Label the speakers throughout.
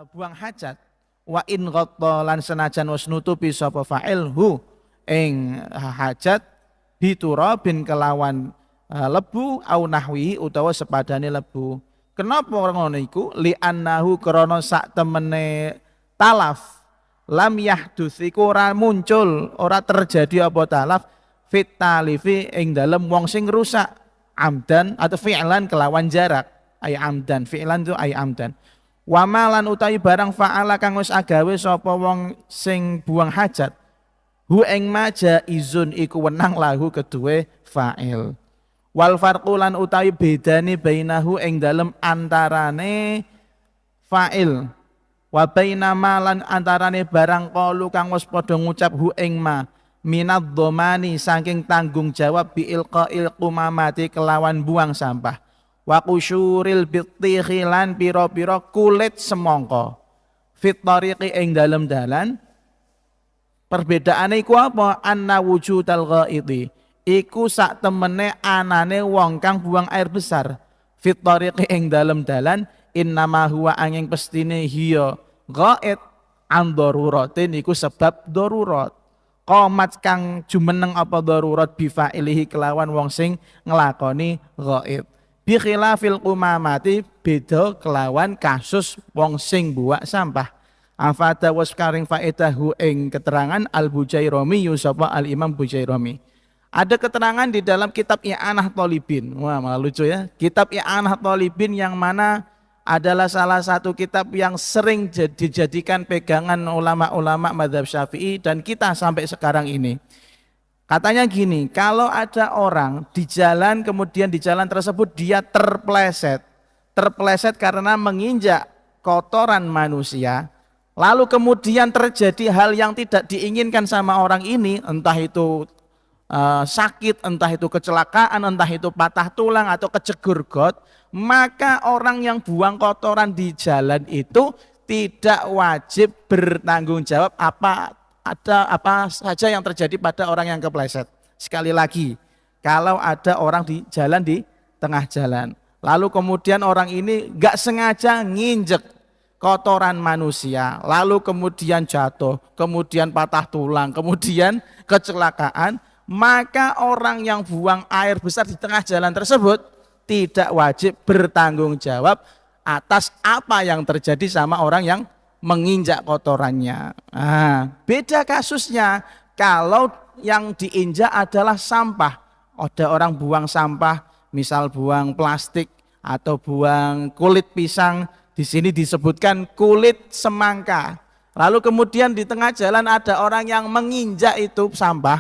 Speaker 1: buang hajat wa in ghatta lan senajan wis nutupi sapa fa'ilhu ing hajat biturabin kelawan lebu au nahwi utawa sepadane lebu. Kenapa ngono iku? Li annahu krana sak temene talaf lam yahdus iku ora muncul, ora terjadi apa talaf fit talifi ing dalem wong sing rusak amdan atau fi'lan kelawan jarak ay amdan, fi'lan itu ay amdan. Wa malan utawi barang fa'ala kang wis agawe sapa wong sing buang hajat hu ing maja izun iku wenang lahu kedue fa'il. Wal farqulan utawi bedane bainahu ing dalem antarane fa'il wa baina malan antarane barang qalu kang wis padha ngucap hu ing ma minadh dhamani saking tanggung jawab bi ilqail qumamati kelawan buang sampah wa qusyuril bittihi lan pira-pira kulit semangka fit tariqi ing dalem dalan. Perbedaane iku apa? Anna wujudal ghaidi iku sak temene anane wong kang buang air besar fit tariqi ing dalem dalan innama huwa angin pestine hiya ghaid an daruratin iku sebab darurat qomat kang jumeneng apa darurat bifailihi kelawan wong sing nglakoni ghaid bi khilafil qumamati beda kelawan kasus wong sing buak sampah. Afada was karing faedahu ing keterangan Al-Bujairami sapa Al-Imam Bujairami. Ada keterangan di dalam kitab I'anah Thalibin. Wah, malah lucu ya. Kitab I'anah Thalibin yang mana adalah salah satu kitab yang sering dijadikan pegangan ulama-ulama mazhab Syafi'i dan kita sampai sekarang ini. Katanya gini, kalau ada orang di jalan kemudian di jalan tersebut dia terpleset karena menginjak kotoran manusia. Lalu kemudian terjadi hal yang tidak diinginkan sama orang ini, entah itu sakit, entah itu kecelakaan, entah itu patah tulang atau kejegur got, maka orang yang buang kotoran di jalan itu tidak wajib bertanggung jawab apa saja yang terjadi pada orang yang kepleset. Sekali lagi, kalau ada orang di jalan di tengah jalan, lalu kemudian orang ini nggak sengaja nginjek kotoran manusia, lalu kemudian jatuh, kemudian patah tulang, kemudian kecelakaan, maka orang yang buang air besar di tengah jalan tersebut tidak wajib bertanggung jawab atas apa yang terjadi sama orang yang menginjak kotorannya. Nah, beda kasusnya kalau yang diinjak adalah sampah. Ada orang buang sampah, misal buang plastik atau buang kulit pisang. Di sini disebutkan kulit semangka. Lalu kemudian di tengah jalan ada orang yang menginjak itu sampah.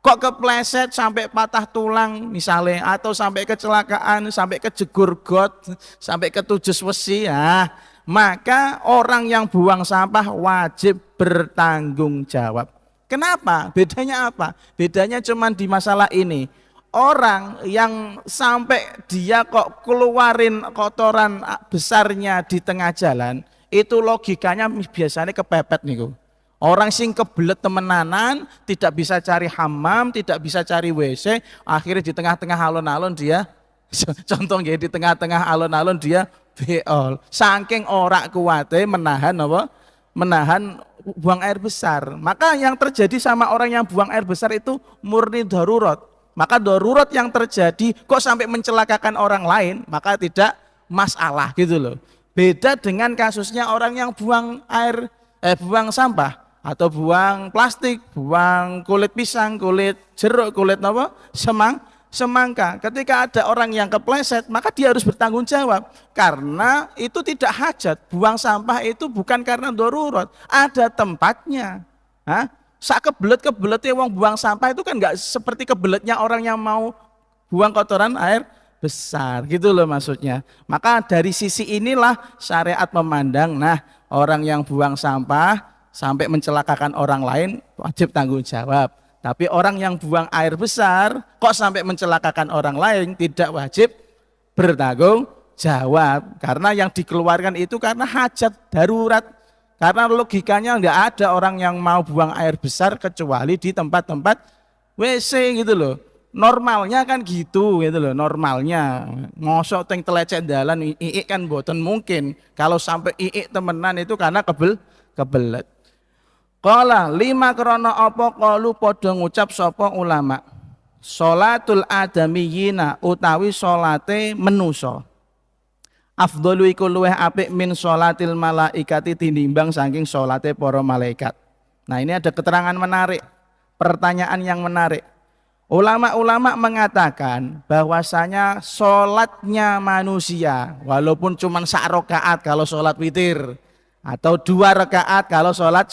Speaker 1: Kok kepleset sampai patah tulang misalnya, atau sampai kecelakaan, sampai kejegur got, sampai ketujus besi. Nah, maka orang yang buang sampah wajib bertanggung jawab. Kenapa? Bedanya apa? Bedanya cuma di masalah ini. Orang yang sampai dia kok keluarin kotoran besarnya di tengah jalan, itu logikanya biasanya kepepet nih. Orang sing kebelet temenanan, tidak bisa cari hammam, tidak bisa cari WC, akhirnya di tengah-tengah alun-alun dia, contoh ya, di tengah-tengah alun-alun dia beol. Saking ora kuwate menahan apa? Menahan buang air besar. Maka yang terjadi sama orang yang buang air besar itu murni darurat. Maka darurat yang terjadi kok sampai mencelakakan orang lain, maka tidak masalah gitu loh. Beda dengan kasusnya orang yang buang sampah atau buang plastik, buang kulit pisang, kulit jeruk, kulit apa? Semangka. Ketika ada orang yang kepleset, maka dia harus bertanggung jawab karena itu tidak hajat. Buang sampah itu bukan karena darurat, ada tempatnya. Sak kebelet-kebeletnya wong buang sampah itu kan nggak seperti kebeletnya orang yang mau buang kotoran air besar gitu loh maksudnya. Maka dari sisi inilah syariat memandang, nah orang yang buang sampah sampai mencelakakan orang lain wajib tanggung jawab. Tapi orang yang buang air besar kok sampai mencelakakan orang lain tidak wajib bertanggung jawab. Karena yang dikeluarkan itu karena hajat darurat. Karena logikanya nggak ada orang yang mau buang air besar kecuali di tempat-tempat WC gitu loh. Normalnya kan gitu loh, normalnya. Mosok teng telecek dalan iik kan mboten mungkin. Kalau sampai iik temenan itu karena kebelet. Qala lima krana apa qalu padha ngucap sapa ulama. Sholatul adamiyina utawi salate manusa. Afdalu iku luweh apik min sholatil malaikati tinimbang saking salate para malaikat. Nah, ini ada keterangan menarik, pertanyaan yang menarik. Ulama-ulama mengatakan bahwasanya sholatnya manusia walaupun cuma sak rakaat kalau sholat witir atau 2 rakaat kalau sholat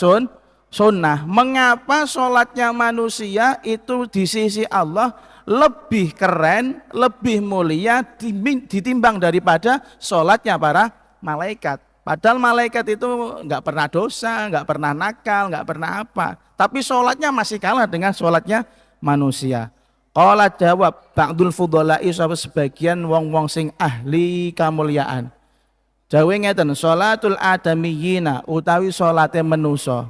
Speaker 1: sunnah. Mengapa sholatnya manusia itu di sisi Allah lebih keren, lebih mulia ditimbang daripada sholatnya para malaikat? Padahal malaikat itu nggak pernah dosa, nggak pernah nakal, nggak pernah apa. Tapi sholatnya masih kalah dengan sholatnya manusia. Qala jawab ba'dul fudhala'i sebagian wong-wong sing ahli kamulyaan. Jawe ngeten, sholatul adamiyina utawi salate manusa.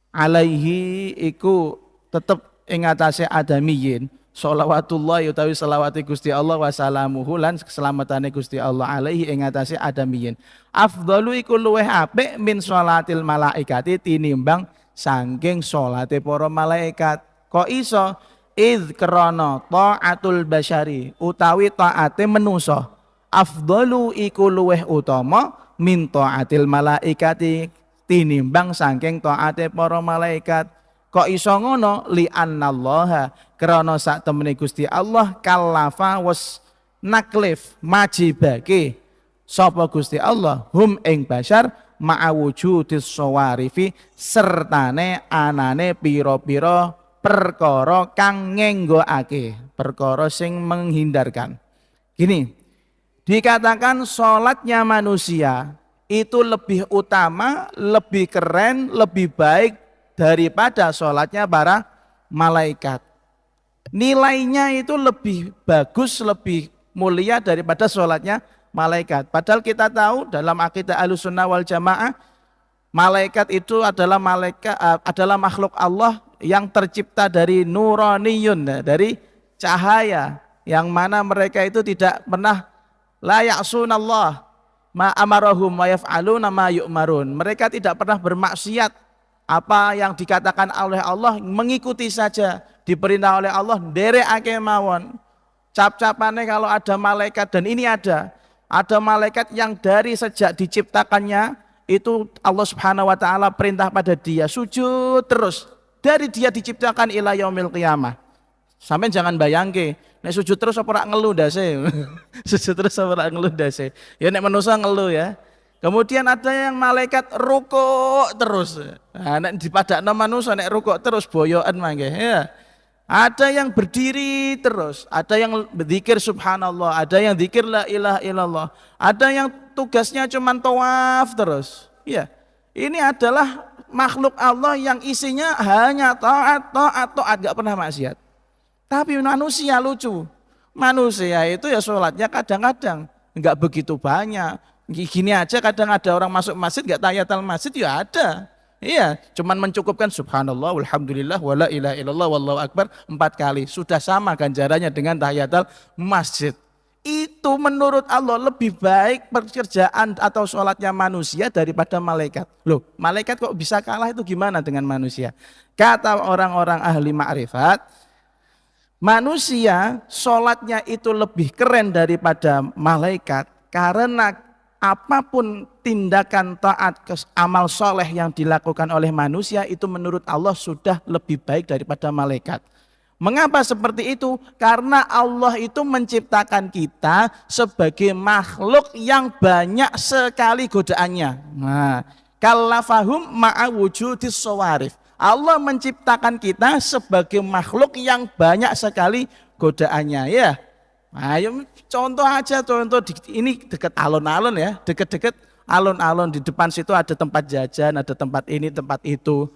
Speaker 1: Alaihi iku tetep ing atase adamiyin. Sholawatullah utawi selawate Gusti Allah wa salamuhu lan keselamatane Gusti Allah alaihi ing atase adamiyin. Afdalu iku luweh apik min sholatil malaikati tinimbang saking salate para malaikat. Kok iso? Idh krana ta'atul basyari utawi taate manusa afdalu iku luweh utama min ta'atil malaikati tinimbang saking taate para malaikat. Kok iso ngono? Li annallaha krana sak temene Gusti Allah kallafa was naklif majibake sapa Gusti Allah hum ing basyar ma'awujudis sawarifi sertane anane pira-pira perkara kang ngenggoake, perkara sing menghindarkan. Gini, dikatakan sholatnya manusia itu lebih utama, lebih keren, lebih baik daripada sholatnya para malaikat. Nilainya itu lebih bagus, lebih mulia daripada sholatnya malaikat. Padahal kita tahu dalam akidah Ahlussunnah wal Jamaah, malaikat itu adalah makhluk Allah yang tercipta dari nuraniyun, dari cahaya, yang mana mereka itu tidak pernah la ya'sunallah ma amarahum wa yaf'aluna ma yu'marun. Mereka tidak pernah bermaksiat, apa yang dikatakan oleh Allah mengikuti saja, diperintah oleh Allah nderekake mawon. Cap-capane kalau ada malaikat, dan ini ada malaikat yang dari sejak diciptakannya itu Allah Subhanahu wa taala perintah pada dia sujud terus. Dari dia diciptakan ila yaumil qiyamah. Sampai jangan bayangke, nek sujud terus apa ora ngeluh ndase. Sujud terus apa ora ngeluh ndase. Ya nek manusa ngeluh ya. Kemudian ada yang malaikat rukuk terus. Nah, nek dipadakno manusa nek rukuk terus boyokan mangke ya. Ada yang berdiri terus, ada yang berzikir subhanallah, ada yang zikir la ilaha illallah, ada yang tugasnya cuma tawaf terus. Ya. Ini adalah makhluk Allah yang isinya hanya taat, gak pernah maksiat. Tapi manusia lucu. Manusia itu ya sholatnya kadang-kadang nggak begitu banyak. Gini aja kadang ada orang masuk masjid nggak tahiyatul masjid ya ada. Iya, cuman mencukupkan subhanallah, walhamdulillah, wala ilaha illallah, wallahu akbar 4 kali. Sudah sama ganjarannya dengan tahiyatul masjid. Itu menurut Allah lebih baik pekerjaan atau sholatnya manusia daripada malaikat. Loh, malaikat kok bisa kalah, itu gimana dengan manusia? Kata orang-orang ahli ma'rifat, manusia sholatnya itu lebih keren daripada malaikat karena apapun tindakan taat amal soleh yang dilakukan oleh manusia itu menurut Allah sudah lebih baik daripada malaikat. Mengapa seperti itu? Karena Allah itu menciptakan kita sebagai makhluk yang banyak sekali godaannya. Nah, kallafahum ma'a wujudis shawarif. Allah menciptakan kita sebagai makhluk yang banyak sekali godaannya ya. Ayo contoh aja, ini dekat alun-alun ya, dekat-dekat alun-alun, di depan situ ada tempat jajan, ada tempat ini, tempat itu.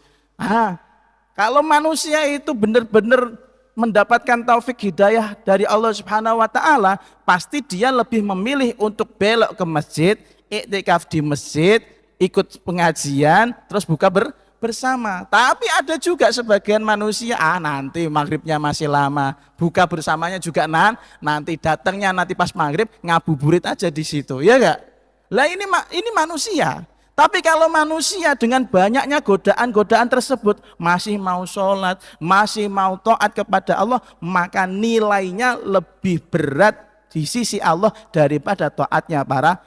Speaker 1: Kalau manusia itu benar-benar mendapatkan taufik hidayah dari Allah Subhanahu wa taala, pasti dia lebih memilih untuk belok ke masjid, iktikaf di masjid, ikut pengajian, terus buka bersama. Tapi ada juga sebagian manusia, nanti maghribnya masih lama, buka bersamanya juga nanti datangnya nanti pas maghrib ngabuburit aja di situ, ya enggak? Lah ini manusia. Tapi kalau manusia dengan banyaknya godaan-godaan tersebut masih mau sholat, masih mau taat kepada Allah, maka nilainya lebih berat di sisi Allah daripada taatnya para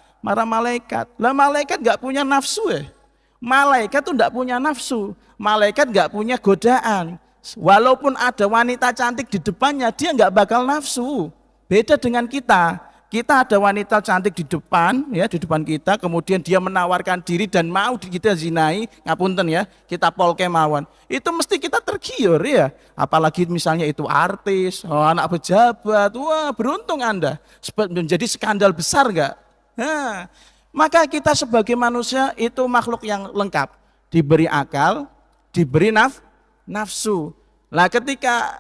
Speaker 1: malaikat. Lah malaikat nggak punya nafsu ya. Malaikat tuh nggak punya nafsu. Malaikat nggak punya godaan. Walaupun ada wanita cantik di depannya, dia nggak bakal nafsu. Beda dengan kita. Kita ada wanita cantik di depan, ya di depan kita, kemudian dia menawarkan diri dan mau kita zinai, ngapunten ya, kita pol kemauan. Itu mesti kita tergiur ya. Apalagi misalnya itu artis, anak pejabat, wah beruntung Anda. Menjadi skandal besar enggak? Nah, maka kita sebagai manusia itu makhluk yang lengkap, diberi akal, diberi nafsu. Nah, ketika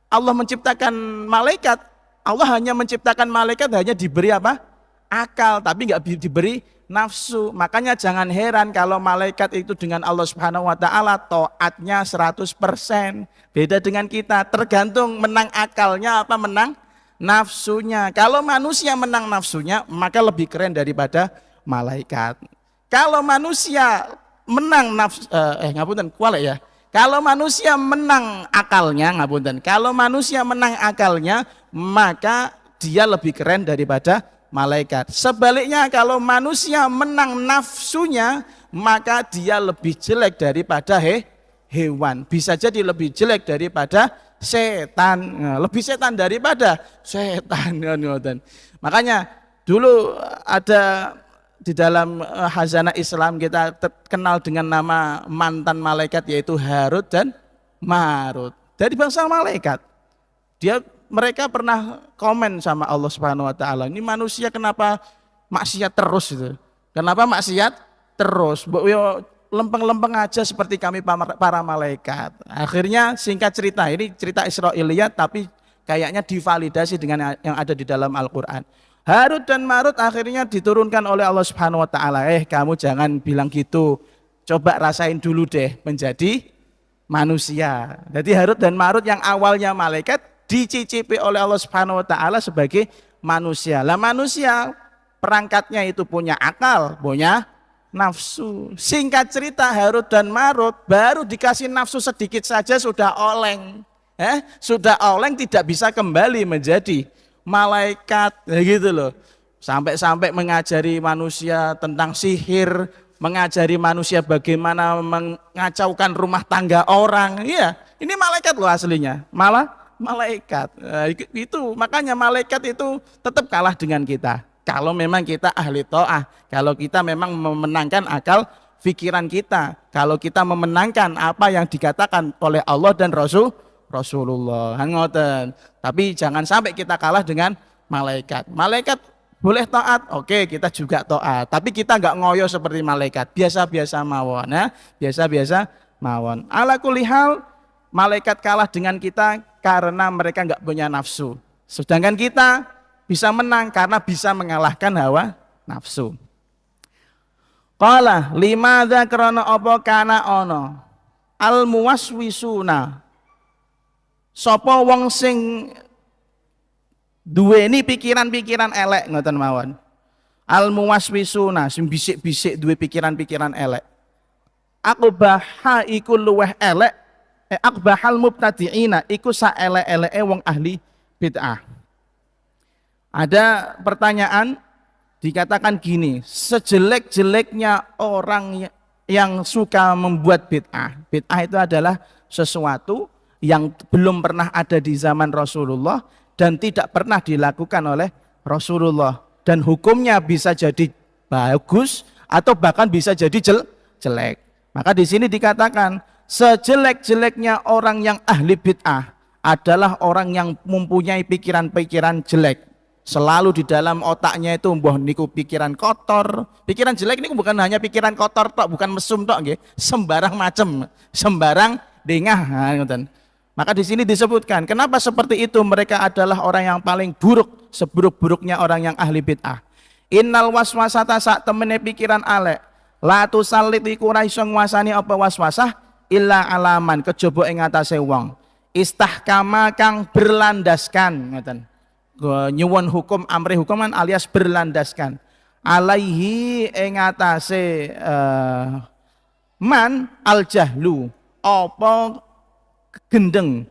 Speaker 1: Allah menciptakan malaikat, Allah hanya menciptakan malaikat hanya diberi apa? Akal, tapi nggak diberi nafsu. Makanya jangan heran kalau malaikat itu dengan Allah Subhanahu wa taala taatnya 100%. Beda dengan kita, tergantung menang akalnya apa menang nafsunya. Kalau manusia menang nafsunya, maka lebih keren daripada malaikat. Kalau manusia menang ngapunten kualek ya. Kalau manusia menang akalnya, ngapunten. Kalau manusia menang akalnya, maka dia lebih keren daripada malaikat. Sebaliknya kalau manusia menang nafsunya, maka dia lebih jelek daripada hewan. Bisa jadi lebih jelek daripada setan. Lebih setan daripada setan. Makanya dulu ada di dalam Khazanah Islam kita kenal dengan nama mantan malaikat yaitu Harut dan Marut. Dari bangsa malaikat. Mereka pernah komen sama Allah Subhanahu wa taala, ini manusia kenapa maksiat terus itu? Kenapa maksiat terus? Lempeng-lempeng aja seperti kami para malaikat. Akhirnya singkat cerita, ini cerita Israiliyat tapi kayaknya divalidasi dengan yang ada di dalam Al-Qur'an. Harut dan Marut akhirnya diturunkan oleh Allah Subhanahu wa taala. Kamu jangan bilang gitu. Coba rasain dulu deh menjadi manusia. Jadi Harut dan Marut yang awalnya malaikat dicicipi oleh Allah Subhanahu wa taala sebagai manusia. Lah manusia perangkatnya itu punya akal, punya nafsu. Singkat cerita Harut dan Marut baru dikasih nafsu sedikit saja sudah oleng. Sudah oleng tidak bisa kembali menjadi malaikat, gitu loh. Sampai-sampai mengajari manusia tentang sihir, mengajari manusia bagaimana mengacaukan rumah tangga orang. Iya, ini malaikat loh aslinya. Malaikat. Itu makanya malaikat itu tetap kalah dengan kita. Kalau memang kita ahli ta'ah, kalau kita memang memenangkan akal pikiran kita, kalau kita memenangkan apa yang dikatakan oleh Allah dan Rasulullah. Ngoten. Tapi jangan sampai kita kalah dengan malaikat. Malaikat boleh taat, oke kita juga taat. Tapi kita nggak ngoyo seperti malaikat, biasa-biasa mawon, ya. Biasa-biasa mawon. Ala kulli hal, malaikat kalah dengan kita karena mereka nggak punya nafsu. Sedangkan kita bisa menang karena bisa mengalahkan hawa nafsu. Qala limadza krana apa kana ana al muwaswisuna. Sapa wong sing duweni pikiran-pikiran elek ngoten mawon. Al muwaswisuna sing bisik-bisik duwe pikiran-pikiran elek. Aqbaha iku luweh elek, aqbahal mubtadiina iku saelek-eleke wong ahli bid'ah. Ada pertanyaan dikatakan gini, sejelek-jeleknya orang yang suka membuat bid'ah. Bid'ah itu adalah sesuatu yang belum pernah ada di zaman Rasulullah dan tidak pernah dilakukan oleh Rasulullah, dan hukumnya bisa jadi bagus atau bahkan bisa jadi jelek. Maka di sini dikatakan sejelek-jeleknya orang yang ahli bid'ah adalah orang yang mempunyai pikiran-pikiran jelek. Selalu di dalam otaknya itu mbah niku pikiran kotor. Pikiran jelek ini bukan hanya pikiran kotor tok, bukan mesum tok nggih, sembarang macam, sembarang dengah. Maka di sini disebutkan, kenapa seperti itu? Mereka adalah orang yang paling buruk, seburuk-buruknya orang yang ahli bid'ah. Innal waswasata sak temene pikiran alek, La tusallit iku ora iso nguasani apa waswasah illa alaman kejaba ing atase wong istahkama kang berlandaskan ngoten. Nyuwun hukum amri hukuman alias berlandaskan alaihi ing atase man al jahlu apa gendeng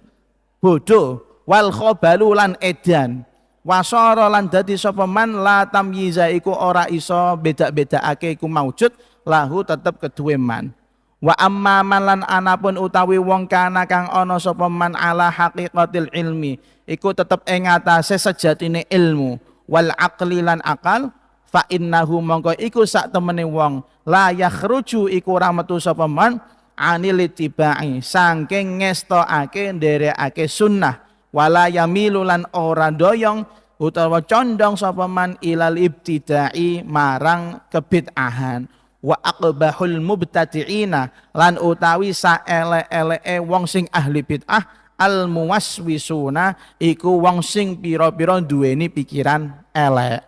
Speaker 1: bodoh wal khobalu lan edan wasara lan dadi sapa man la tamyiza iku ora iso beda-bedakake iku maujud lahu tetep keduwe man wa amma man lan anapun utawi wong kana kang ana sapa man ala haqiqatil ilmi iku tetep ing atase sejatine ilmu wal aqli lan akal fa innahu mongko iku sak temene wong la yakhruju iku ora metu sapa man anil tibai saking ngestokake nderekake sunnah wala yamilu lan ora doyong utawa condong sapa man ilal ibtidai marang kebid'ahan wa aqbahul mubtadi'ina lan utawi saele-eleke wong sing ahli bid'ah al muwaswisuna iku wong sing pira-pira duweni pikiran elek.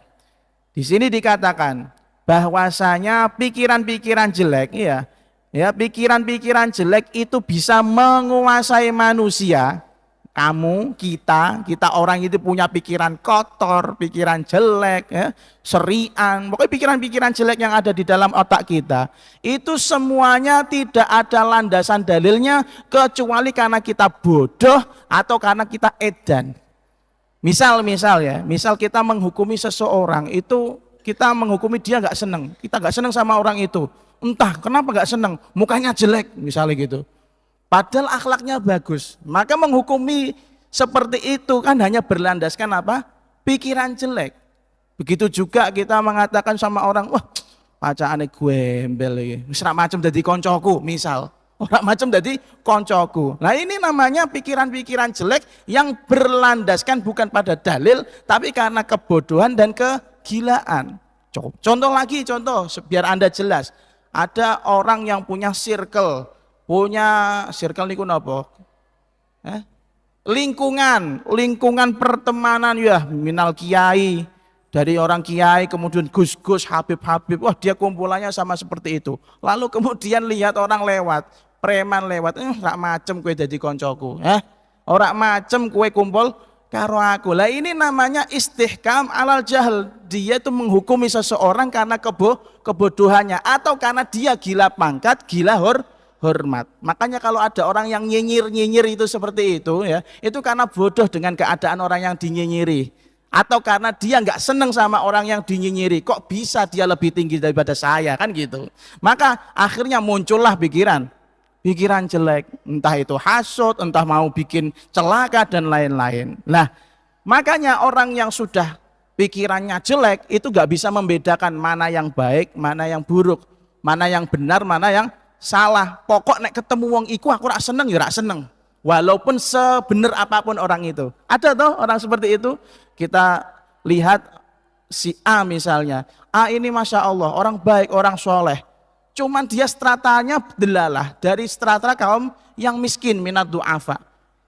Speaker 1: Di sini dikatakan bahwasanya pikiran-pikiran jelek ya pikiran-pikiran jelek itu bisa menguasai manusia. Kamu, kita orang itu punya pikiran kotor, pikiran jelek, ya, serian, pokoknya pikiran-pikiran jelek yang ada di dalam otak kita. Itu semuanya tidak ada landasan dalilnya kecuali karena kita bodoh atau karena kita edan. Misal kita menghukumi seseorang itu kita menghukumi dia nggak seneng, kita nggak seneng sama orang itu. Entah kenapa nggak seneng, mukanya jelek, misalnya gitu. Padahal akhlaknya bagus, maka menghukumi seperti itu kan hanya berlandaskan apa? Pikiran jelek. Begitu juga kita mengatakan sama orang, wah pacane gembel iki. Wis ra macem dadi koncoku, misal. Ora macem dadi koncoku. Nah, ini namanya pikiran-pikiran jelek yang berlandaskan bukan pada dalil, tapi karena kebodohan dan kegilaan. Contoh biar Anda jelas. Ada orang yang punya circle niku napa? Lingkungan pertemanan ya minal kiai, dari orang kiai kemudian gus-gus habib-habib, wah dia kumpulannya sama seperti itu. Lalu kemudian lihat orang lewat, preman lewat, rak macem kue jadi koncoku, ora macem kue kumpul karo aku. Lah ini namanya istihkam alal jahl. Dia itu menghukumi seseorang karena kebodohannya atau karena dia gila pangkat, gila hormat. Makanya kalau ada orang yang nyinyir itu seperti itu ya, itu karena bodoh dengan keadaan orang yang dinyinyiri. Atau karena dia nggak seneng sama orang yang dinyinyiri. Kok bisa dia lebih tinggi daripada saya, kan gitu. Maka akhirnya muncullah pikiran jelek, entah itu hasud, entah mau bikin celaka dan lain-lain. Nah, makanya orang yang sudah pikirannya jelek itu nggak bisa membedakan mana yang baik, mana yang buruk, mana yang benar, mana yang salah. Pokok nek ketemu wong iku aku rak seneng ya rak seneng. Walaupun sebenar apapun orang itu. Ada toh orang seperti itu. Kita lihat si A misalnya. A ini Masya Allah orang baik, orang soleh. Cuman dia stratanya delalah dari strata kaum yang miskin minat du'afa.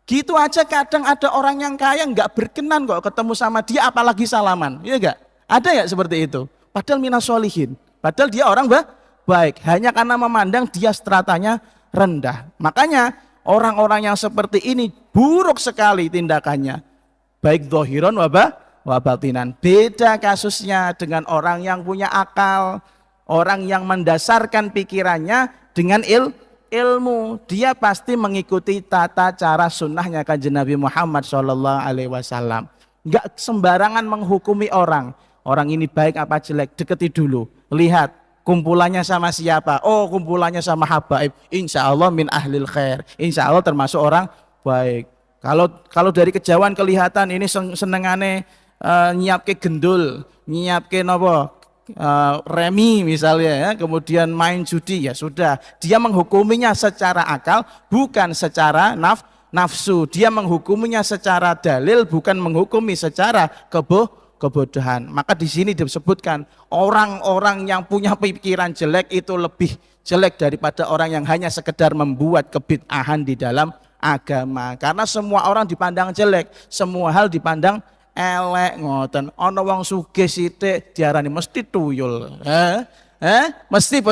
Speaker 1: Gitu aja kadang ada orang yang kaya nggak berkenan kok ketemu sama dia apalagi salaman. Iya enggak? Ada ya seperti itu. Padahal minas solihin. Padahal dia orang baik, hanya karena memandang dia stratanya rendah. Makanya orang-orang yang seperti ini buruk sekali tindakannya, baik dohiron wabatinan. Beda kasusnya dengan orang yang punya akal, orang yang mendasarkan pikirannya dengan ilmu. Dia pasti mengikuti tata cara sunnahnya kanjeng Nabi Muhammad SAW. Enggak sembarangan menghukumi orang ini baik apa jelek, deketi dulu, lihat kumpulannya sama siapa. Oh, kumpulannya sama habaib, insya Allah min ahlil khair, insya Allah termasuk orang baik. Kalau dari kejauhan kelihatan ini senengane nyiapke gendul, nyiapke nopo remi misalnya ya, kemudian main judi, ya sudah, dia menghukuminya secara akal bukan secara nafsu. Dia menghukuminya secara dalil bukan menghukumi secara kebodohan. Maka di sini disebutkan orang-orang yang punya pikiran jelek itu lebih jelek daripada orang yang hanya sekedar membuat kebid'ahan di dalam agama. Karena semua orang dipandang jelek, semua hal dipandang elek ngoten. Ana wong sugih sithik diarani mesti tuyul. Mesti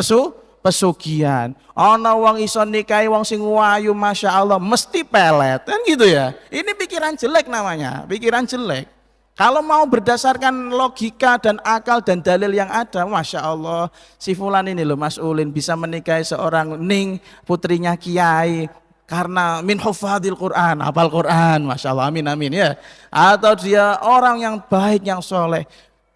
Speaker 1: pesugihan. Ana wong iso nikahi wong sing wayu Masya Allah mesti pelet kan gitu ya. Ini pikiran jelek namanya, pikiran jelek. Kalau mau berdasarkan logika dan akal dan dalil yang ada, Masya Allah si fulan ini loh Mas Ulin bisa menikahi seorang Ning putrinya Kiai karena min hufadil Quran, hafal Quran, Masya Allah, amin amin ya. Atau dia orang yang baik, yang soleh.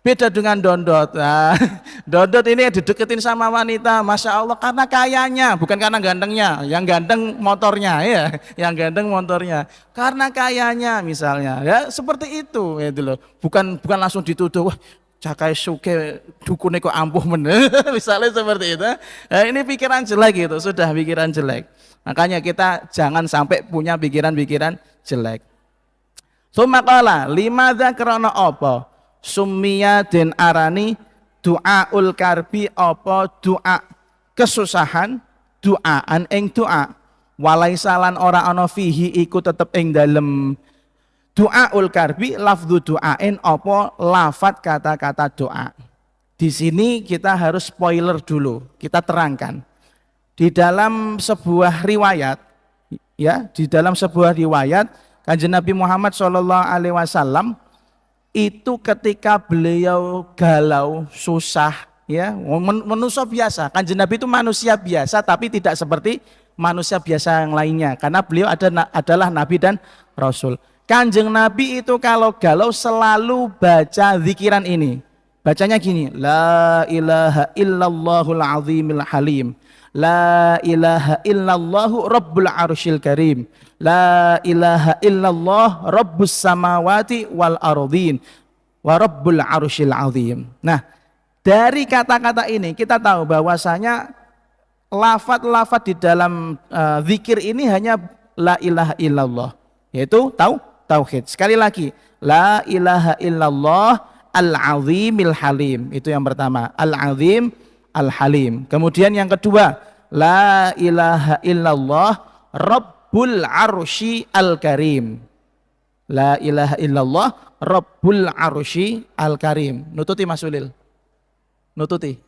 Speaker 1: Beda dengan Dondot. Nah, Dondot ini dideketin sama wanita, Masya Allah karena kayanya, bukan karena gantengnya. Yang ganteng motornya ya, yang ganteng motornya. Karena kayanya misalnya, ya seperti itu, gitu loh. Bukan langsung dituduh, wah cakai suke dukune kok ampuh men. Misalnya seperti itu. Nah, ini pikiran jelek gitu, sudah pikiran jelek. Makanya kita jangan sampai punya pikiran-pikiran jelek. Sumakala limadza krana apa? Summiya den arani du'aul karbi apa doa kesusahan, doaan ing doa. Walaisalan ora ana fihi iku tetep ing dalem du'aul karbi lafdzu du'ain apa lafat kata-kata doa. Di sini kita harus spoiler dulu, kita terangkan. Di dalam sebuah riwayat, ya, di dalam sebuah riwayat Kanjeng Nabi Muhammad SAW itu ketika beliau galau, susah, ya, manusia biasa. Kanjeng Nabi itu manusia biasa, tapi tidak seperti manusia biasa yang lainnya, karena beliau adalah Nabi dan Rasul. Kanjeng Nabi itu kalau galau selalu baca zikiran ini. Bacanya gini, la ilaha illallahul azimil halim. La ilaha illallahu rabbul arsyil karim. La ilaha illallah rabbus samawati wal ardhin wa rabbul arsyil azim. Nah, dari kata-kata ini kita tahu bahwasanya lafaz-lafaz di dalam zikir ini hanya la ilaha illallah, yaitu tauhid. Sekali lagi, la ilaha illallah al-azimil halim. Itu yang pertama, al-azim al-halim. Kemudian yang kedua, la ilaha illallah rabbul arsy al-karim. La ilaha illallah rabbul arsy al-karim. Nututi Mas Ulil. Nututi.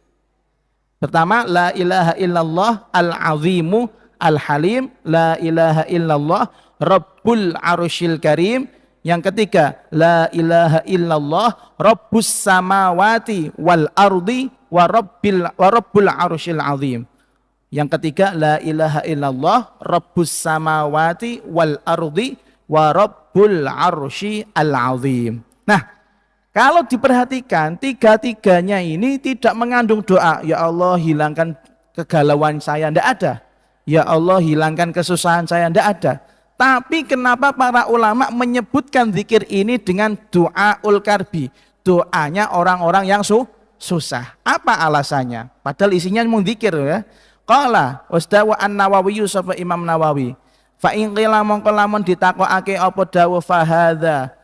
Speaker 1: Pertama, la ilaha illallah al-azimu al-halim. La ilaha illallah rabbul arsyil karim. Yang ketiga, la ilaha illallah rabbus samawati wal ardi wa rabbul arsyil azim. Yang ketiga, la ilaha illallah rabbus samawati wal ardi wa rabbul arsy al azim. Nah, kalau diperhatikan tiga-tiganya ini tidak mengandung doa, ya Allah hilangkan kegalauan saya, tidak ada. Ya Allah hilangkan kesusahan saya, tidak ada. Tapi kenapa para ulama menyebutkan zikir ini dengan doaul karbi? Doanya orang-orang yang susah. Apa alasannya? Padahal isinya mau zikir ya. Qala wasdawa an-Nawawi sapa Imam Nawawi. Fa in qila mongko lamun ditakokake apa dawuh fa hadza.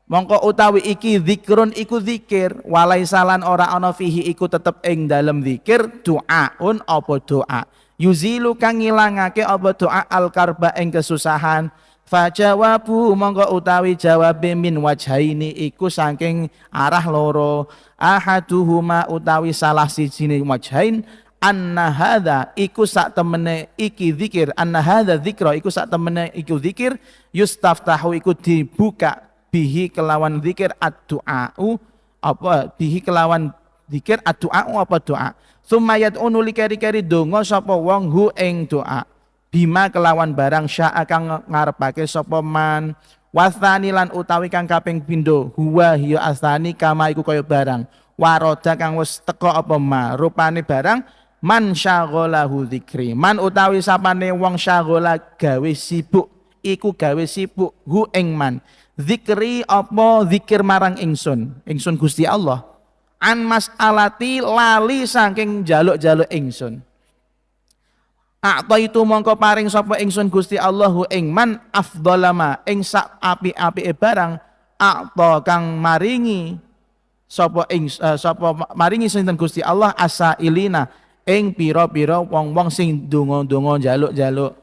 Speaker 1: Mongko utawi iki zikrun iku zikir, walaisalan ora ana fihi iku tetep ing dalem zikir doaun apa doa. Yuzilu kang ngilangake apa doa al-karba ing kesusahan. Fa jawabu mongko utawi jawabe min wajhaini iku saking arah loro. Ahaduhuma utawi salah sijine wajhain anna hadza iku sak temene iki zikir, anna hadza dzikra iku sak temene iku zikir yustaftahu iku dibuka bihi kelawan zikir ad-du'a'u apa bihi kelawan zikir ad-du'a'u apa doa. Sumayat unuli keri-keri donga sapa wong hu ing doa bima kelawan barang syaa kang ngarepake sapa man. Wasani lan utawi kang kaping pindho huwa hiya asani kama iku kaya barang waroda kang wis teka apa ma rupane barang man syaghalahu dzikri. Man utawi sapane wong syaghala gawe sibuk iku gawe sibuk hu ing man zikri apa zikir marang ingsun Gusti Allah an mas'alati lali saking jaluk-jaluk ingsun. Akta itu mongko paring sapa ingsun Gusti Allahu ing man afdhalama ing sak api-apike barang akta kang maringi sapa maringi sinten Gusti Allah asailina ing pira-pira wong-wong sing donga-donga jaluk-jaluk.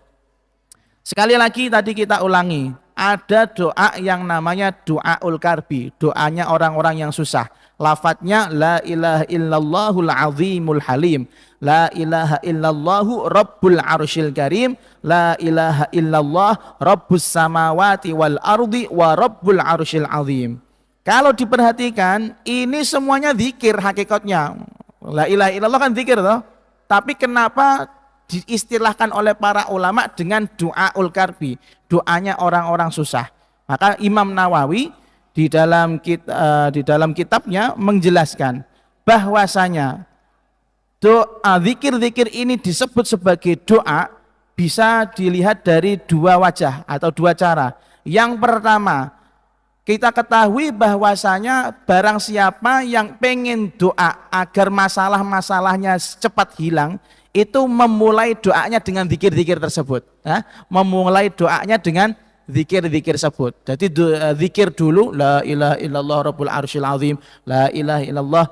Speaker 1: Sekali lagi tadi kita ulangi, ada doa yang namanya doaul karbi, doanya orang-orang yang susah. Lafadznya la ilaha illallahul azimul halim, la ilaha illallahu rabbul arsyil karim, la ilaha illallah rabbus samawati wal ardi wa rabbul arsyil azim. Kalau diperhatikan, ini semuanya zikir hakikatnya. La ilaha illallah kan zikir toh. Tapi kenapa diistilahkan oleh para ulama dengan doaul karbi, doanya orang-orang susah? Maka Imam Nawawi di dalam kitabnya menjelaskan bahwasanya doa zikir-zikir ini disebut sebagai doa bisa dilihat dari dua wajah atau dua cara. Yang pertama, kita ketahui bahwasanya barang siapa yang pengen doa agar masalah-masalahnya cepat hilang, itu memulai doanya dengan zikir-zikir tersebut. Memulai doanya dengan zikir-zikir tersebut. Jadi zikir dulu, la ilaha illallah rabbul arsyil azim, la ilaha illallah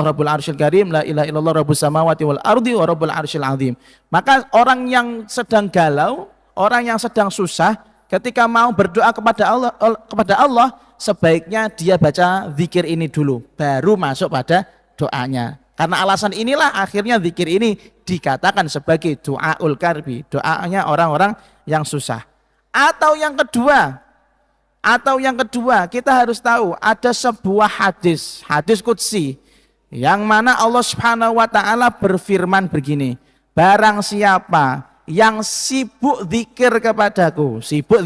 Speaker 1: rabbul arsyil karim, la ilaha illallah rabbus samawati wal ardi wa rabbul arsyil azim. Maka orang yang sedang galau, orang yang sedang susah, ketika mau berdoa kepada Allah, sebaiknya dia baca zikir ini dulu, baru masuk pada doanya. Karena alasan inilah akhirnya zikir ini dikatakan sebagai doaul karbi, doanya orang-orang yang susah. Atau yang kedua, kita harus tahu ada sebuah hadis qudsi yang mana Allah Subhanahu wa taala berfirman begini, barang siapa yang sibuk zikir kepadaku, sibuk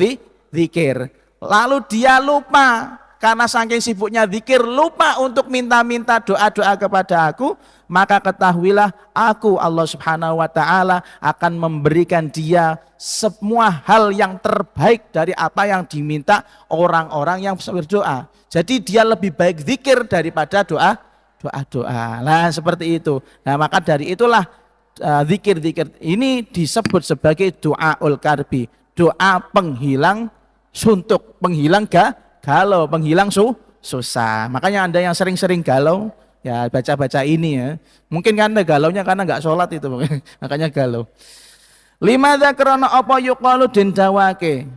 Speaker 1: zikir, lalu dia lupa karena saking sibuknya zikir, lupa untuk minta-minta doa-doa kepada aku, maka ketahuilah aku Allah Subhanahu wa taala akan memberikan dia semua hal yang terbaik dari apa yang diminta orang-orang yang berdoa. Jadi dia lebih baik zikir daripada doa. Nah, seperti itu. Nah, maka dari itulah zikir-zikir ini disebut sebagai doaul karbi, doa penghilang suntuk, penghilang galau, penghilang susah. Makanya Anda yang sering-sering galau, ya baca-baca ini ya. Mungkin kan Anda galaunya karena nggak sholat itu, makanya galau. Lima zakrona opo yuqalu den dawake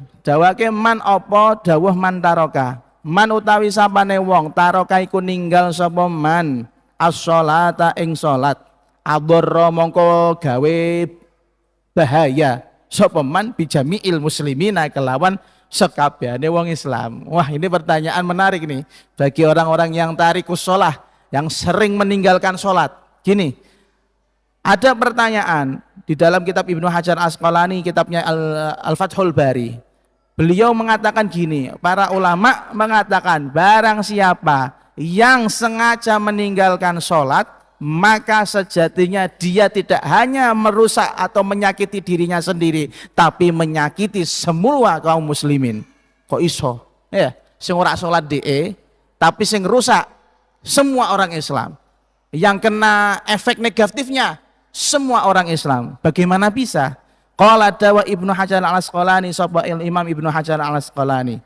Speaker 1: man opo dawuh man taroka, man utawi sapane wong taroka iku ninggal sapa man as-sholata ing sholat, adorro mongko gawe bahaya sapa man bijamiil muslimina kelawan sekabehane wong Islam. Wah, ini pertanyaan menarik nih bagi orang-orang yang tarikus sholah, yang sering meninggalkan sholat. Gini, ada pertanyaan di dalam kitab Ibnu Hajar Asqalani, kitabnya Al-Fathul Bari. Beliau mengatakan gini, para ulama mengatakan barang siapa yang sengaja meninggalkan sholat, maka sejatinya dia tidak hanya merusak atau menyakiti dirinya sendiri, tapi menyakiti semua kaum muslimin. Kok iso? Ya, sing ora salat tapi sing rusak semua orang Islam. Yang kena efek negatifnya semua orang Islam. Bagaimana bisa? Qala dawa Ibnu Hajar Al-Asqalani, sapa Imam Ibnu Hajar Al-Asqalani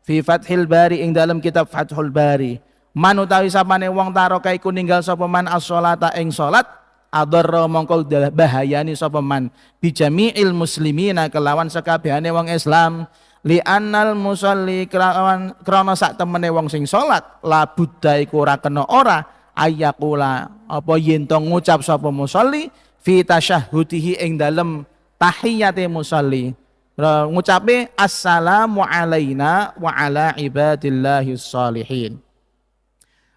Speaker 1: fi Fathil Bari, ing dalam kitab Fathul Bari, man utawi sapane wong taroka iku ninggal sapa man as-sholata ing salat, adarra mongko bahayani sapa man bijamiil muslimina kelawan sekabehane wong Islam, li annal musalli krana sak temene wong sing salat la budda iku ora kena ora ayakula apa yen to ngucap sapa musalli fi tasyahhudihi ing dalem tahiyate musalli, ngucape assalamu alaina wa ala ibadillahis sholihin.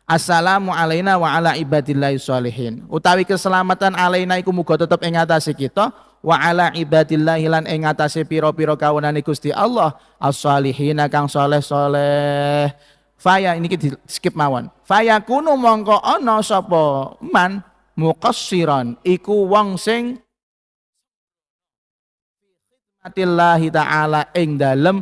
Speaker 1: Assalamu alaina wa ala ibadillahi sholihin. Utawi keselamatan alaina iku muga tetep ing atase kita, wa ala ibadillahi lan ing atase pira-pira kawonane Gusti Allah as-sholihin kang saleh-saleh. Faya ini di skip mawon. Faya kunu mongko ana sapa man muqassiran iku wong sing khidmatillahi ta'ala ing dalem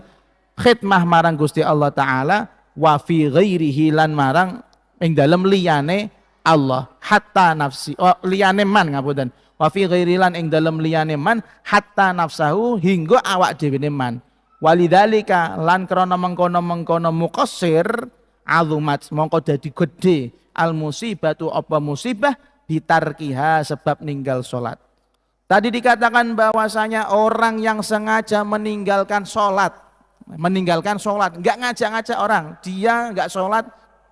Speaker 1: khidmah marang Gusti Allah Ta'ala, wa fi ghairihi lan marang ing dalem liyane Allah, hatta nafsi liyane man ngapunten, wa fi ghairi lan ing dalem liyane man hatta nafsahu hingga awak dhewe man. Walidzalika lan krana mengkono-mengkono muqassir azumat mongko dadi gedhe al musibatu apa musibah ditarkiha sebab ninggal salat. Tadi dikatakan bahwasanya orang yang sengaja meninggalkan sholat, enggak ngajak-ngajak orang, dia enggak sholat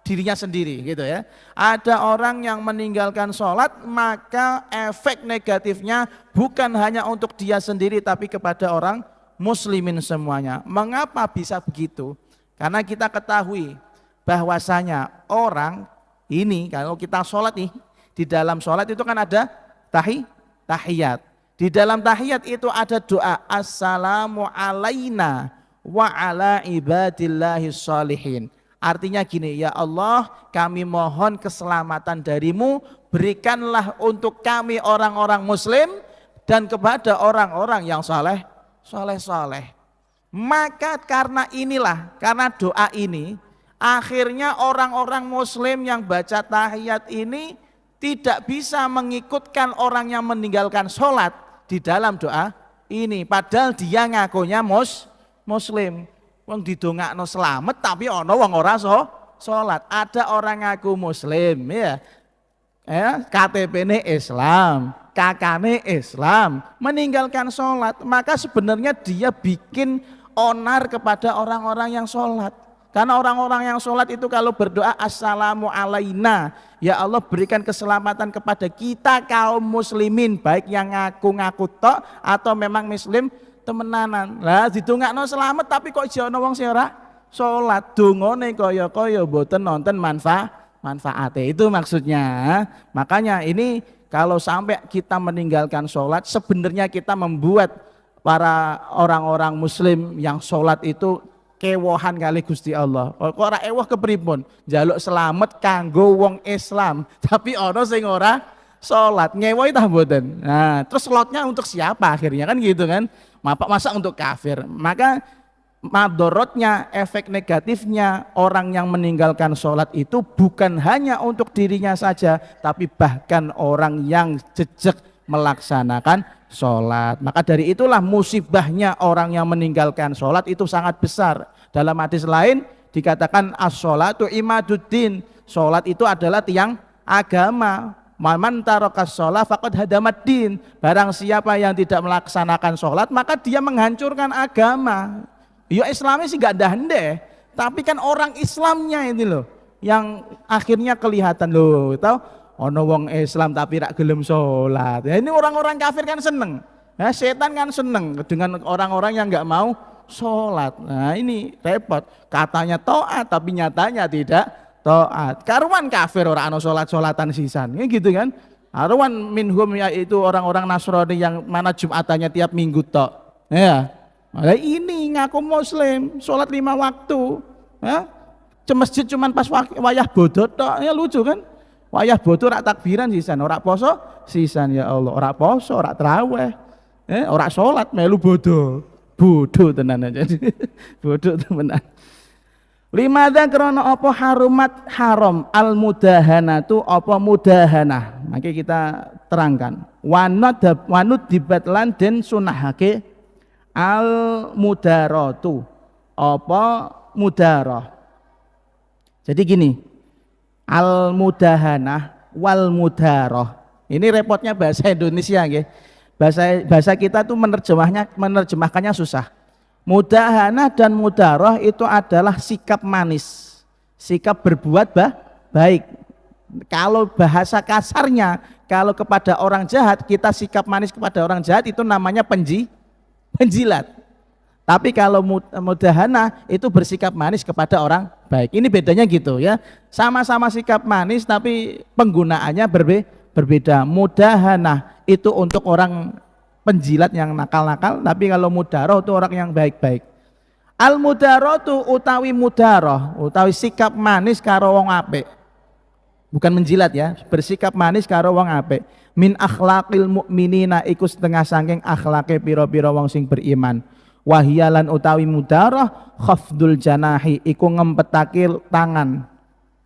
Speaker 1: dirinya sendiri gitu ya. Ada orang yang meninggalkan sholat, maka efek negatifnya bukan hanya untuk dia sendiri tapi kepada orang muslimin semuanya. Mengapa bisa begitu? Karena kita ketahui bahwasanya orang ini kalau kita sholat nih, di dalam sholat itu kan ada tahiyat. Di dalam tahiyat itu ada doa assalamu alaina wa ala ibadillahi sholihin. Artinya gini, ya Allah kami mohon keselamatan darimu, berikanlah untuk kami orang-orang muslim dan kepada orang-orang yang soleh. Maka karena inilah, karena doa ini, akhirnya orang-orang muslim yang baca tahiyat ini tidak bisa mengikutkan orang yang meninggalkan sholat di dalam doa ini, padahal dia ngakunya muslim. Wong didongakno selamat tapi ono wong ora sholat. Ada orang ngaku muslim ya, KTP-ne Islam, KK-ne Islam, meninggalkan sholat, maka sebenarnya dia bikin onar kepada orang-orang yang sholat. Karena orang-orang yang sholat itu kalau berdoa assalamu alaina, ya Allah berikan keselamatan kepada kita kaum muslimin, baik yang ngaku-ngaku tok atau memang muslim temenanan. Lah didongakno selamat tapi kok jono wong sing ora sholat, dongane kaya-kaya mboten nonton manfaatnya, itu maksudnya. Makanya ini kalau sampai kita meninggalkan sholat, sebenarnya kita membuat para orang-orang muslim yang sholat itu kewohan kali Gusti Allah. Kok ora ewah kepripun? Njaluk selamat kanggo wong Islam, tapi ono sing ora salat. Ngewohi tah mboten. Nah, terus slotnya untuk siapa akhirnya kan gitu kan? Masa untuk kafir. Maka madorotnya, efek negatifnya orang yang meninggalkan sholat itu bukan hanya untuk dirinya saja, tapi bahkan orang yang jejak melaksanakan sholat. Maka dari itulah musibahnya orang yang meninggalkan sholat itu sangat besar. Dalam hadis lain dikatakan as-sholatu imaduddin, sholat itu adalah tiang agama. Man tarakas sholat faqad hadamaddin, barang siapa yang tidak melaksanakan sholat maka dia menghancurkan agama. Ya Islamnya sih gak dahende, tapi kan orang Islamnya ini loh yang akhirnya kelihatan loh, tahu ono wong Islam tapi rak gelem sholat. Ya, ini orang-orang kafir kan seneng, ya, setan kan seneng dengan orang-orang yang nggak mau sholat. Nah ini repot, katanya taat tapi nyatanya tidak taat. Karuan kafir orang ano sholat-sholatan sisan, ya gitu kan. Karuan minhum, yaitu orang-orang Nasrani yang mana Jumatannya tiap minggu tok. Ya, malah ini ngaku muslim, sholat 5 waktu, ya, ke masjid cuman pas wayah bodoh tok, ya lucu kan. Wayah bodoh rak takbiran sisan, ora poso sisan, ya Allah, ora poso, ora traweh, ora sholat melu bodoh tenan aja. Bodoh tenan. Limadha krana apa harumat haram al mudahanatu apa mudahanah. Maka kita terangkan. Wanud dibatlan den sunahake al mudaratu apa mudarah. Jadi gini, al mudahanah wal mudarah. Ini repotnya bahasa Indonesia nggih. Bahasa kita tuh menerjemahkannya susah. Mudahanah dan mudarah itu adalah sikap manis, sikap berbuat baik. Kalau bahasa kasarnya, kalau kepada orang jahat kita sikap manis kepada orang jahat itu namanya penjilat. Tapi kalau mudahanah itu bersikap manis kepada orang baik. Ini bedanya gitu ya. Sama-sama sikap manis tapi penggunaannya berbeda. Mudahanah itu untuk orang penjilat yang nakal-nakal, tapi kalau mudaroh itu orang yang baik-baik. Al mudaroh itu utawi mudaroh, utawi sikap manis karo wong apik. Bukan menjilat ya, bersikap manis karo wong apik. Min akhlaqil mukminina iku setengah saking akhlake pira-pira wong sing beriman. Wahyalan utawi mudaroh khafdul janahi iku ngempetake tangan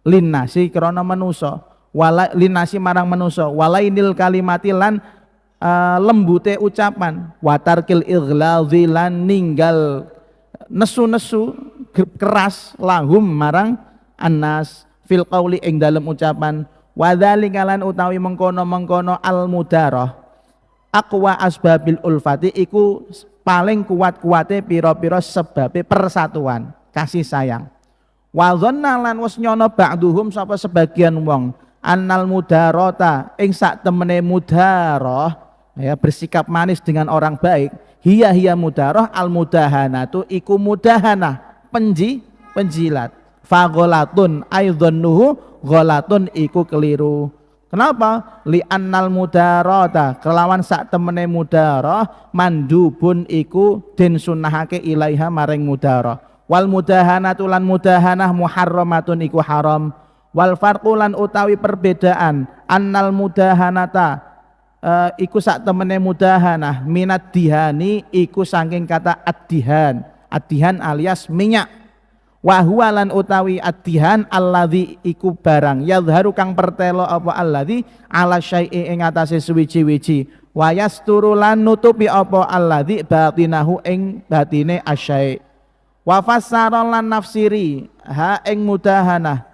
Speaker 1: linnasi krana manusa, wala linnasi marang manusa, walainil kalimati lan lembute ucapan, watarkil ighlazi lan ninggal nesu-nesu keras lahum marang annas fil qauli ing dalem ucapan. Wadzalika lan utawi mengkono-mengkono al mudarah aqwa asbabil ulfati iku paling kuat-kuate pira-pira sebabe persatuan kasih sayang. Wa dhanna lan wis nyono ba'duhum sapa sebagian wong annal mudarata ing sak temene mudarah ya bersikap manis dengan orang baik hiya mudarah al mudahanatu iku mudahanah penjilat fa ghalatun aidhannuhu ghalatun iku keliru. Kenapa? Li annal mudarata kelawan sak temene mudarah mandubun iku den sunahake ilaiha maring mudarah wal mudahanatu lan mudahanah muharramatun iku haram wal farqu lan utawi perbedaan annal mudahanata iku sak temene mudahanah minat dihani iku saking kata ad-dihan alias minyak wa huwa lan utawi ad-dihan alladzi iku barang yadharu kang pertelo apa alladzi ala syai'i ing atase suwiji-wiji wa yasturu lan nutupi apa alladzi batinahu ing batine asyai' wa fassara lan nafsiri ha ing mudahanah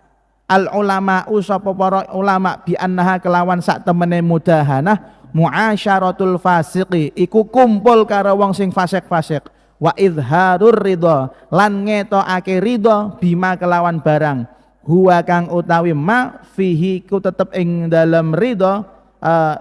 Speaker 1: al ulama sapa para ulama bi annaha kelawan sak temene mudahanah muasyaratul fasiqi iku kumpul karo wong sing fasik-fasik wa izharur ridha lan ngetokake ridha bima kelawan barang huwa kang utawi ma fihi ku tetep ing dalem ridha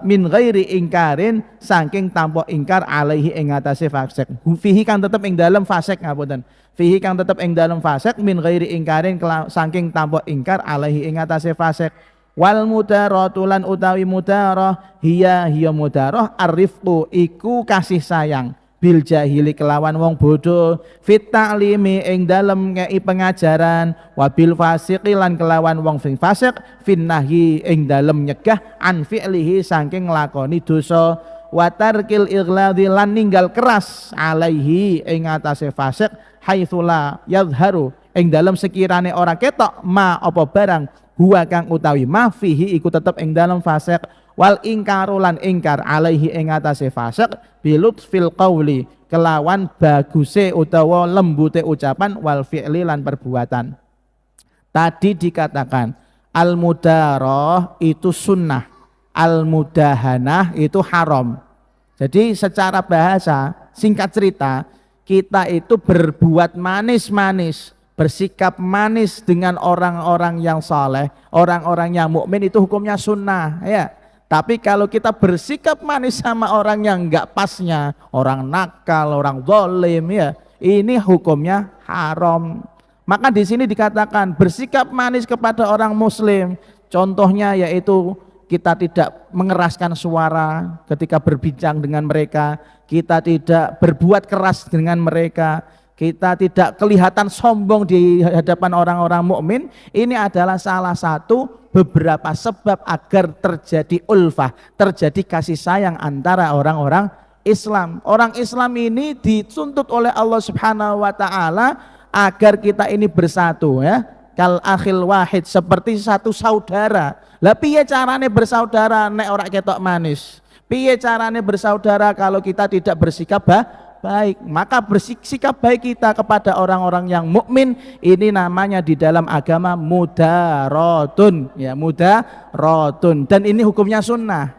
Speaker 1: min ghairi ingkarin saking tanpa ingkar alaihi ing atase fasik fihi kang tetep ing dalem fasik ngapunten fihi kang tetep ing dalem fasik min ghairi ingkarin saking tanpa ingkar alaihi ing atase fasik wal mudaratu lan utawi mudarah hiya mudarah arifqu iku kasih sayang bil jahili kelawan wong bodoh fit ta'limi ing dalem ngei pengajaran wabil fasiqi lan kelawan wong sing fasik fin nahyi ing dalem nyegah an fi'lihi saking nglakoni dosa wa tarkil ighladi lan ninggal keras alaihi ing atase fasik haitsula yadharu ing dalem sekirane ora ketok ma apa barang huwa kang utawi ma fihi iku tetep ing dalem fasik wal ingkaru lan ingkar alaihi ing atase fasik bilut fil qauli kelawan baguse utawa lembute ucapan wal fi'li lan perbuatan. Tadi dikatakan al mudarah itu sunnah, al mudahanah itu haram. Jadi secara bahasa singkat cerita kita itu berbuat manis-manis, bersikap manis dengan orang-orang yang saleh, orang-orang yang mukmin itu hukumnya sunnah ya. Tapi kalau kita bersikap manis sama orang yang enggak pasnya, orang nakal, orang zalim ya, ini hukumnya haram. Maka di sini dikatakan bersikap manis kepada orang muslim. Contohnya yaitu kita tidak mengeraskan suara ketika berbincang dengan mereka, kita tidak berbuat keras dengan mereka, kita tidak kelihatan sombong di hadapan orang-orang mukmin. Ini adalah salah satu beberapa sebab agar terjadi ulfah, terjadi kasih sayang antara orang-orang Islam. Orang Islam ini dituntut oleh Allah Subhanahu wa taala agar kita ini bersatu ya. Kal akhil wahid, seperti satu saudara. Lah piye carane bersaudara nek ora ketok manis? Piye carane bersaudara kalau kita tidak bersikap baik? Maka bersikap baik kita kepada orang-orang yang mukmin ini namanya di dalam agama mudaratun ya, mudaratun, dan ini hukumnya sunnah,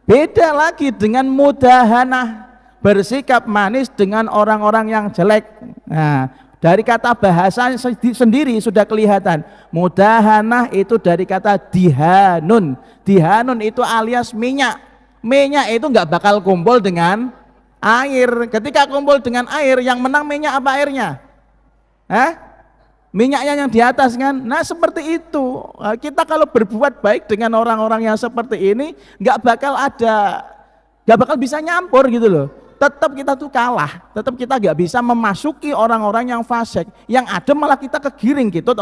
Speaker 1: beda lagi dengan mudahanah, bersikap manis dengan orang-orang yang jelek. Nah, dari kata bahasa sendiri sudah kelihatan mudahanah itu dari kata dihanun. Dihanun itu alias minyak. Minyak itu nggak bakal kumpul dengan air. Ketika kumpul dengan air, yang menang minyak apa airnya? Minyaknya yang di atas kan. Nah seperti itu. Kita kalau berbuat baik dengan orang-orang yang seperti ini, nggak bakal bisa nyampur gitu loh. Tetap kita tuh kalah. Tetap kita nggak bisa memasuki orang-orang yang fasik. Yang ada malah kita kegiring gitu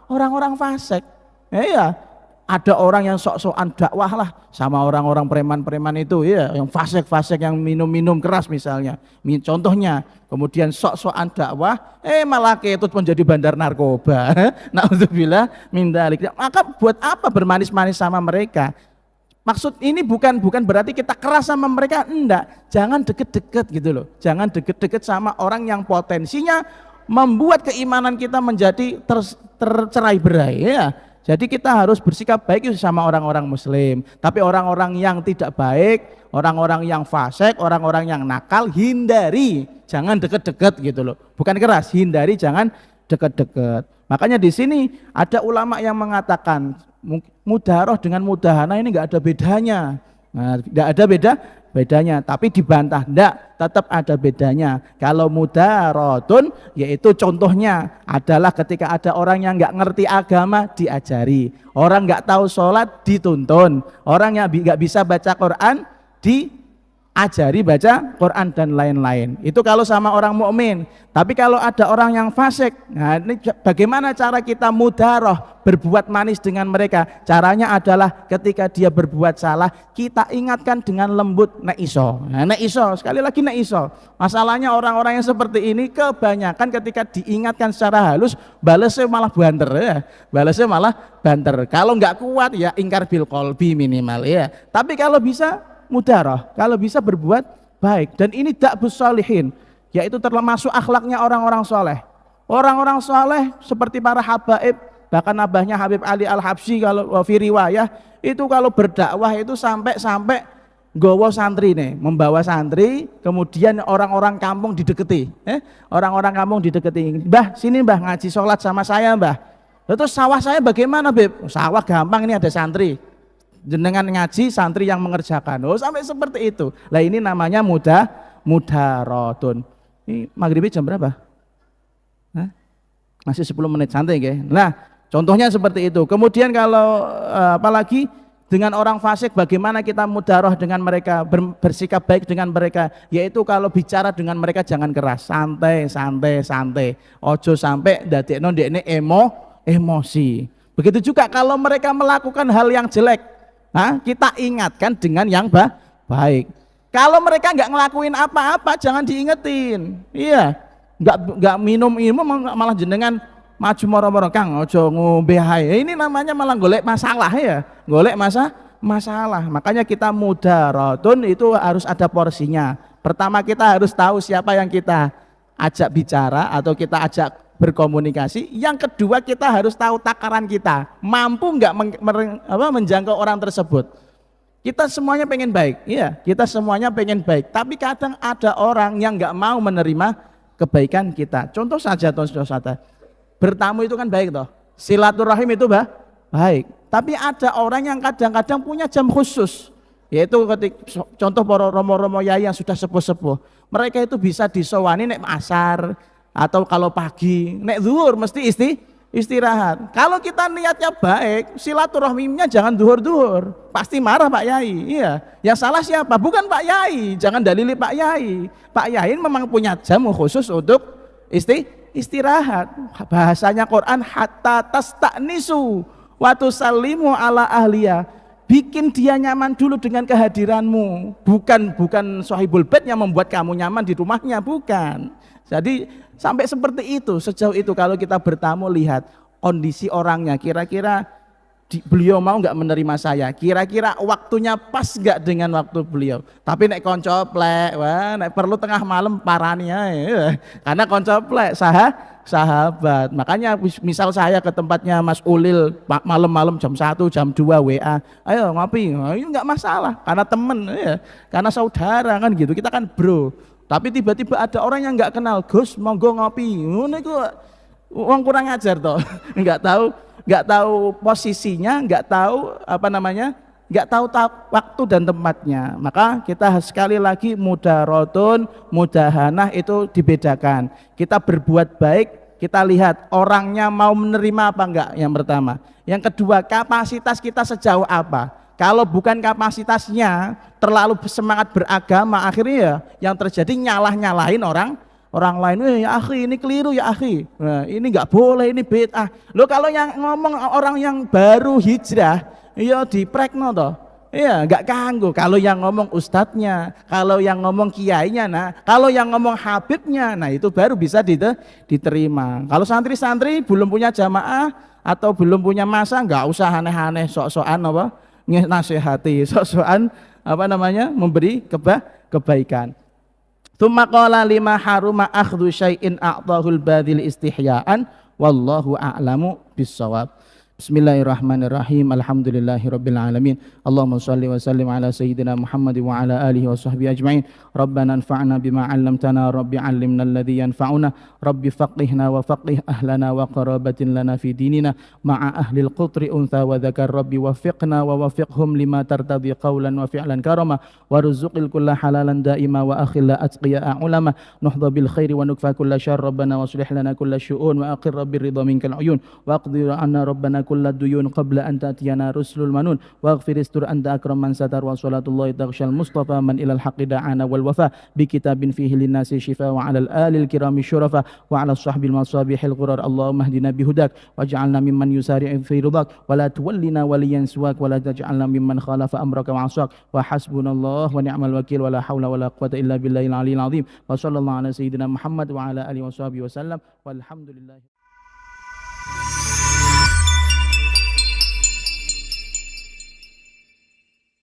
Speaker 1: orang-orang fasik. Iya. Ada orang yang sok-sokan dakwah lah sama orang-orang preman-preman itu ya, yang fasik-fasik yang minum-minum keras misalnya. Contohnya, kemudian sok-sokan dakwah malah ketut menjadi bandar narkoba. Naudzubillah min dzalik. Maka buat apa bermanis-manis sama mereka? Maksud ini bukan berarti kita keras sama mereka, enggak. Jangan deket-deket gitu loh. Jangan deket-deket sama orang yang potensinya membuat keimanan kita menjadi tercerai-berai ya. Jadi kita harus bersikap baik sama orang-orang muslim. Tapi orang-orang yang tidak baik, orang-orang yang fasik, orang-orang yang nakal, hindari. Jangan deket-deket gitu loh. Bukan keras, hindari, jangan dekat-dekat. Makanya di sini ada ulama yang mengatakan mudaroh dengan mudahana ini nggak ada bedanya. Nah, nggak ada bedanya, tapi dibantah enggak, tetap ada bedanya. Kalau mudaratun yaitu contohnya adalah ketika ada orang yang nggak ngerti agama diajari, orang nggak tahu sholat dituntun, orang yang nggak bisa baca Quran diajari baca Quran dan lain-lain. Itu kalau sama orang mukmin. Tapi kalau ada orang yang fasik, nah ini bagaimana cara kita mudaroh, berbuat manis dengan mereka? Caranya adalah ketika dia berbuat salah, kita ingatkan dengan lembut, nek iso. Nah, nek iso, sekali lagi nek iso. Masalahnya orang-orang yang seperti ini kebanyakan ketika diingatkan secara halus, balesnya malah banter ya. Balesnya malah banter. Kalau nggak kuat ya ingkar bil qalbi minimal ya. Tapi kalau bisa mudaroh, kalau bisa berbuat baik. Dan ini da'bus sholihin, yaitu termasuk akhlaknya orang-orang soleh. Orang-orang soleh seperti para habaib, bahkan abahnya Habib Ali Al-Habsyi kalau fi riwayah itu kalau berdakwah itu sampai gowo santri nih, membawa santri, kemudian orang-orang kampung dideketi, orang-orang kampung dideketi, mbah sini mbah ngaji sholat sama saya mbah. Terus sawah saya bagaimana Beb? Sawah gampang, ini ada santri, jenengan ngaji santri yang mengerjakan. Oh sampai seperti itu. Lah ini namanya mudaratun. Ini maghribnya jam berapa? Hah? Masih 10 menit santai ya. Nah contohnya seperti itu. Kemudian kalau apalagi dengan orang fasik, bagaimana kita mudaroh dengan mereka, bersikap baik dengan mereka, yaitu kalau bicara dengan mereka jangan keras, santai. Ojo sampai dadekno ndekne emosi. Begitu juga kalau mereka melakukan hal yang jelek, kita ingatkan dengan yang baik. Kalau mereka nggak ngelakuin apa-apa, jangan diingetin. Iya, nggak minum malah jenengan maju moro-moro, Kang, ojo ngombe hae. Ini namanya malah golek masalah ya, golek masalah. Makanya kita mudaratun itu harus ada porsinya. Pertama kita harus tahu siapa yang kita ajak bicara atau kita ajak berkomunikasi. Yang kedua kita harus tahu takaran kita, mampu nggak menjangkau orang tersebut. Kita semuanya pengen baik, iya, kita semuanya pengen baik. Tapi kadang ada orang yang nggak mau menerima kebaikan kita. Contoh saja, bertamu itu kan baik toh, silaturahim itu baik. Tapi ada orang yang kadang-kadang punya jam khusus, yaitu contoh para romo-romo yai yang sudah sepuh-sepuh. Mereka itu bisa disowani nek asar, atau kalau pagi, nek zuhur mesti istirahat. Kalau kita niatnya baik, silaturahimnya jangan duhur-duhur, pasti marah Pak Yai. Iya, yang salah siapa? Bukan Pak Yai, jangan dalili Pak Yai. Pak Yai memang punya jam khusus untuk istirahat. Bahasanya Quran, hatta tasta'nisu wa tusallimu ala ahliya. Bikin dia nyaman dulu dengan kehadiranmu. Bukan sahibul bait yang membuat kamu nyaman di rumahnya, bukan. Jadi sampai seperti itu, sejauh itu kalau kita bertamu lihat kondisi orangnya, kira-kira beliau mau nggak menerima saya, kira-kira waktunya pas nggak dengan waktu beliau. Tapi nek koncoplek, wah nek perlu tengah malam parania ya. Karena koncoplek sahabat. Makanya misal saya ke tempatnya Mas Ulil malam-malam jam 1, jam 2 WA, ayo ngopi, itu nggak masalah, karena temen ya, karena saudara kan gitu, kita kan bro. Tapi tiba-tiba ada orang yang nggak kenal, Gus monggo ngopi, ngono iku wong kurang ajar toh. nggak tahu posisinya, nggak tahu nggak tahu waktu dan tempatnya. Maka kita sekali lagi mudaratun, mudahanah itu dibedakan. Kita berbuat baik, kita lihat orangnya mau menerima apa enggak, yang pertama. Yang kedua, kapasitas kita sejauh apa. Kalau bukan kapasitasnya, terlalu semangat beragama, akhirnya ya yang terjadi nyalahin orang lain. Ya akhi, ini keliru ya akhi. Nah, ini nggak boleh, ini bid'ah. Lo kalau yang ngomong orang yang baru hijrah, iya diprekno toh. Iya, nggak kanggo. Kalau yang ngomong ustadznya, kalau yang ngomong kiainya, nah, kalau yang ngomong habibnya, nah itu baru bisa diterima. Kalau santri-santri belum punya jamaah atau belum punya masa, nggak usah aneh-aneh sok-sokan nasihati, sok-sokan memberi kebaikan. Tsumma qala lima haruma akhdhu syai'in a'tahul badil istihya'an wallahu a'lamu bissawab.
Speaker 2: Bismillahirrahmanirrahim. Alhamdulillahirabbil alamin. Allahumma shalli wa sallim ala sayyidina Muhammad wa ala alihi wa sahbihi ajma'in. Rabbana anfa'na bima 'allamtana, rabbi 'allimna alladhi yanfa'una, rabbi faqihna wa faqih ahlana wa qarabatin lana fi dinina ma'a ahlil qutri untha wa dzakar, rabbi waffiqna wa waffiqhum lima tartadi qawlan wa fi'lan karama warzuqil kulla halalan daima wa akhilla atqiya ulama nuhdha bil khairi wa nukfa kulla syarr, rabbana waslih lana kulla syu'un wa aqir rabbi ridha minkal uyun wa aqdir anna rabbana kulla duyun qabla an ta'tiyana rusulul manun waghfir istur anta akram man satar wa salatullahi taghshal mustafa man ilal haqqi da'ana wal wafa bi kitabin fihi linnasi shifa wa 'alal alil kirami syurafa wa 'alas sahbil masabihil ghurar. Allahumma hdina bihudak waj'alna mimman yusari'u fi ridak wa la tuwallina waliyan suwak wa la taj'alna mimman khalafa amraka wa 'asak wa hasbunallah wa ni'mal wakil wa la haula wa la quwwata illa billahil aliyyil azim wa sallallahu ala sayyidina Muhammad wa ala alihi wa sahbihi wasallam walhamdulillah.